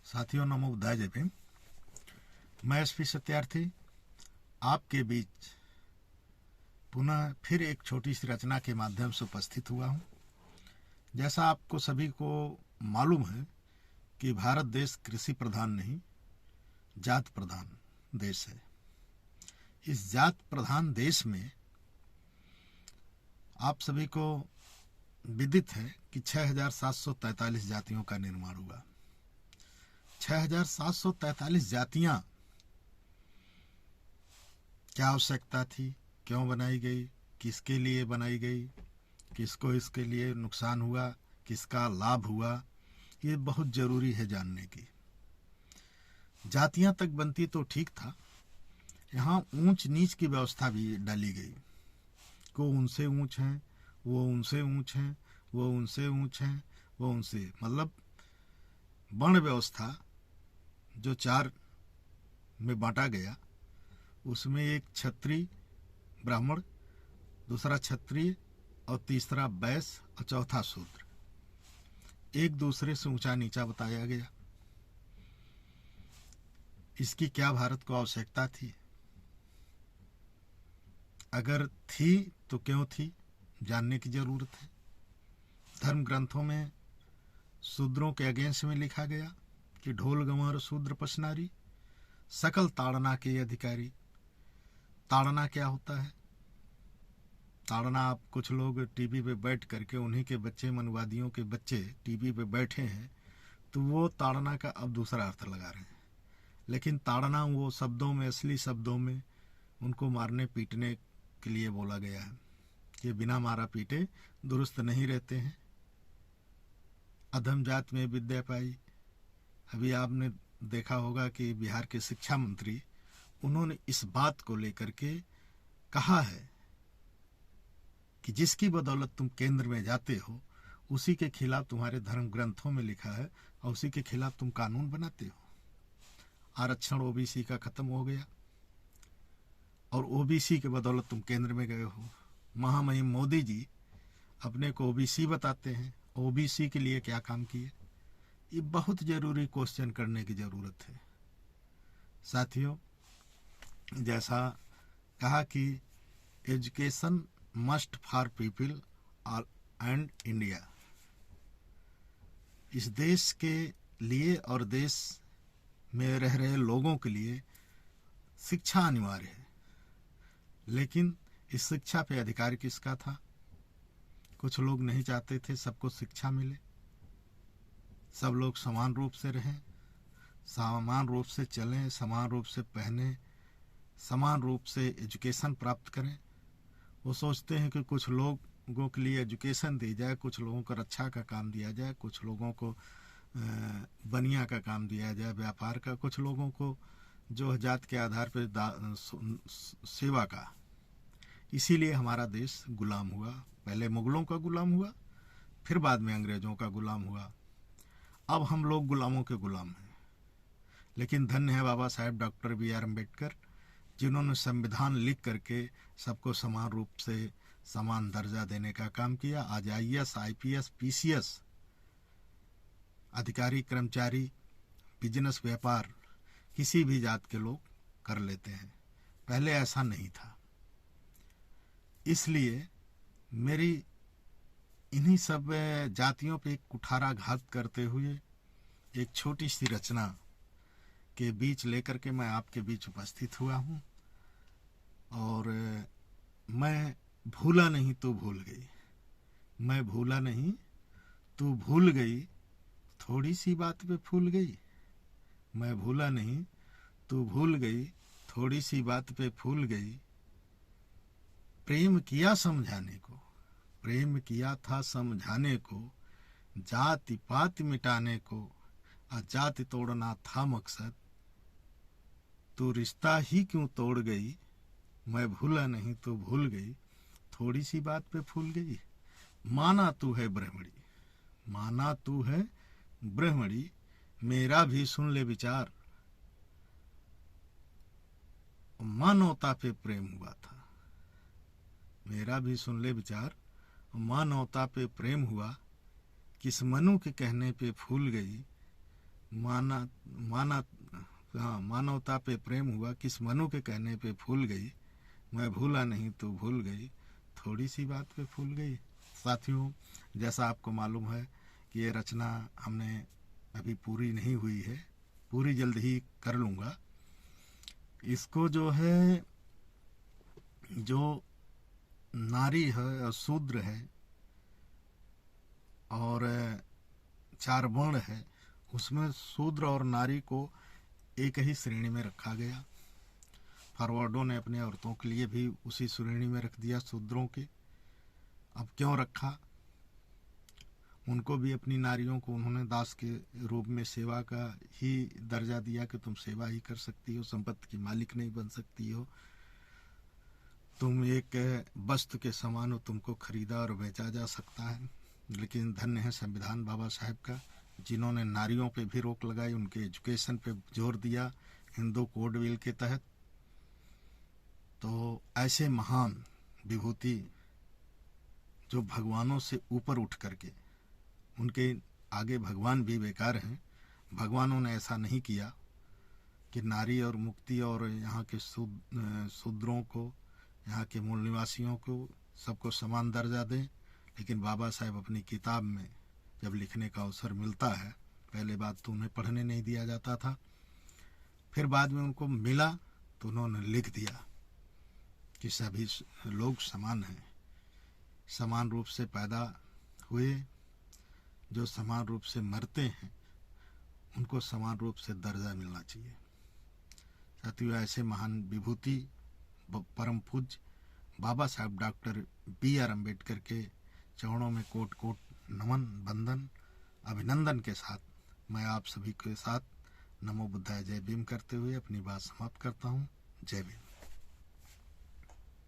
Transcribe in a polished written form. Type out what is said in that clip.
साथियों, नमो बुद्धाय। जय भीम। मैं एसपी सत्यार्थी आपके बीच पुनः फिर एक छोटी सी रचना के माध्यम से उपस्थित हुआ हूँ। जैसा आपको सभी को मालूम है कि भारत देश कृषि प्रधान नहीं, जात प्रधान देश है। इस जात प्रधान देश में आप सभी को विदित है कि 6,743 जातियों का निर्माण हुआ। 6,743 जातियां क्या आवश्यकता थी, क्यों बनाई गई, किसके लिए बनाई गई, किसको इसके लिए नुकसान हुआ, किसका लाभ हुआ, ये बहुत जरूरी है जानने की। जातियां तक बनती तो ठीक था, यहाँ ऊंच नीच की व्यवस्था भी डाली गई। को उनसे ऊंच हैं, वो उनसे ऊंच हैं, वो उनसे ऊंच हैं, वो उनसे, मतलब वर्ण व्यवस्था जो 4 में बांटा गया, उसमें एक क्षत्रिय ब्राह्मण, दूसरा क्षत्रिय और तीसरा वैश्य और चौथा शूद्र, एक दूसरे से ऊंचा नीचा बताया गया। इसकी क्या भारत को आवश्यकता थी? अगर थी तो क्यों थी, जानने की जरूरत है। धर्म ग्रंथों में शूद्रों के अगेंस्ट में लिखा गया कि ढोल गंवार शूद्र पशनारी, सकल ताड़ना के अधिकारी। ताड़ना क्या होता है? ताड़ना, आप कुछ लोग टीवी पे बैठ करके, उन्हीं के बच्चे, मनवादियों के बच्चे टीवी पे बैठे हैं तो वो ताड़ना का अब दूसरा अर्थ लगा रहे हैं। लेकिन ताड़ना वो शब्दों में, असली शब्दों में उनको मारने पीटने के लिए बोला गया है कि बिना मारा पीटे दुरुस्त नहीं रहते हैं। अधम जात में विद्या पाई। अभी आपने देखा होगा कि बिहार के शिक्षा मंत्री, उन्होंने इस बात को लेकर के कहा है कि जिसकी बदौलत तुम केंद्र में जाते हो उसी के खिलाफ तुम्हारे धर्म ग्रंथों में लिखा है और उसी के खिलाफ तुम कानून बनाते हो। आरक्षण ओबीसी का खत्म हो गया और ओबीसी के बदौलत तुम केंद्र में गए हो। महामहिम मोदी जी अपने को ओबीसी बताते हैं, ओबीसी के लिए क्या काम किए? ये बहुत जरूरी क्वेश्चन करने की जरूरत है। साथियों, जैसा कहा कि education must for people and India, इस देश के लिए और देश में रह रहे लोगों के लिए शिक्षा अनिवार्य है। लेकिन इस शिक्षा पे अधिकार किसका था? कुछ लोग नहीं चाहते थे सबको शिक्षा मिले, सब लोग समान रूप से रहें, समान रूप से चलें, समान रूप से पहने, समान रूप से एजुकेशन प्राप्त करें। वो सोचते हैं कि कुछ लोगों के लिए एजुकेशन दी जाए, कुछ लोगों को रक्षा का काम दिया जाए, कुछ लोगों को बनिया का काम दिया जाए, व्यापार का, कुछ लोगों को जो जात के आधार पर सेवा का। इसीलिए हमारा देश गुलाम हुआ। पहले मुगलों का गुलाम हुआ, फिर बाद में अंग्रेजों का गुलाम हुआ। अब हम लोग गुलामों के गुलाम हैं। लेकिन धन्य है बाबा साहेब डॉक्टर BR अम्बेडकर, जिन्होंने संविधान लिख करके सबको समान रूप से समान दर्जा देने का काम किया। आज IAS, IPS, PCS अधिकारी, कर्मचारी, बिजनेस, व्यापार किसी भी जात के लोग कर लेते हैं। पहले ऐसा नहीं था। इसलिए मेरी इन्हीं सब जातियों पे कुठाराघात करते हुए एक छोटी सी रचना के बीच लेकर के मैं आपके बीच उपस्थित हुआ हूँ। और मैं भूला नहीं तू भूल गई, मैं भूला नहीं तू भूल गई, थोड़ी सी बात पे फूल गई। मैं भूला नहीं तू भूल गई, थोड़ी सी बात पे फूल गई। प्रेम किया समझाने को, प्रेम किया था समझाने को, जाति पात मिटाने को, जाति तोड़ना था मकसद। तू रिश्ता ही क्यों तोड़ गई, मैं भूला नहीं तो भूल गई, थोड़ी सी बात पे फूल गई। माना तू है ब्रह्मणी, माना तू है ब्रह्मणी, मेरा भी सुन ले विचार। मानवता पे प्रेम हुआ था, मेरा भी सुन ले विचार। मानवता पे प्रेम हुआ, किस मनु के कहने पे फूल गई। माना माना हाँ, मानवता पे प्रेम हुआ, किस मनु के कहने पे फूल गई, मैं भूला नहीं तू भूल गई, थोड़ी सी बात पे फूल गई। साथियों, जैसा आपको मालूम है कि ये रचना हमने अभी पूरी नहीं हुई है, पूरी जल्द ही कर लूँगा। इसको जो है, जो नारी है और शूद्र है और 4 वर्ण है, उसमें शूद्र और नारी को एक ही श्रेणी में रखा गया। फॉरवर्डों ने अपने औरतों के लिए भी उसी श्रेणी में रख दिया शूद्रों के। अब क्यों रखा? उनको भी अपनी नारियों को उन्होंने दास के रूप में सेवा का ही दर्जा दिया कि तुम सेवा ही कर सकती हो, संपत्ति की मालिक नहीं बन सकती हो, तुम एक वस्तु के समान हो, तुमको खरीदा और बेचा जा सकता है। लेकिन धन्य है संविधान बाबा साहेब का, जिन्होंने नारियों पे भी रोक लगाई, उनके एजुकेशन पे जोर दिया हिंदू कोड बिल के तहत। तो ऐसे महान विभूति जो भगवानों से ऊपर उठ करके, उनके आगे भगवान भी बेकार हैं। भगवानों ने ऐसा नहीं किया कि नारी और मुक्ति और यहाँ के शूद्रों को, यहाँ के मूल निवासियों को, सबको समान दर्जा दें। लेकिन बाबा साहेब अपनी किताब में जब लिखने का अवसर मिलता है, पहले बात तो उन्हें पढ़ने नहीं दिया जाता था, फिर बाद में उनको मिला तो उन्होंने लिख दिया कि सभी लोग समान हैं, समान रूप से पैदा हुए, जो समान रूप से मरते हैं उनको समान रूप से दर्जा मिलना चाहिए। साथियों, ऐसे महान विभूति परम पूज्य बाबा साहब डॉक्टर B.R. अम्बेडकर के चरणों में कोट कोट नमन, वंदन, अभिनंदन के साथ मैं आप सभी के साथ नमो बुद्धाय जय भीम करते हुए अपनी बात समाप्त करता हूँ। जय भीम।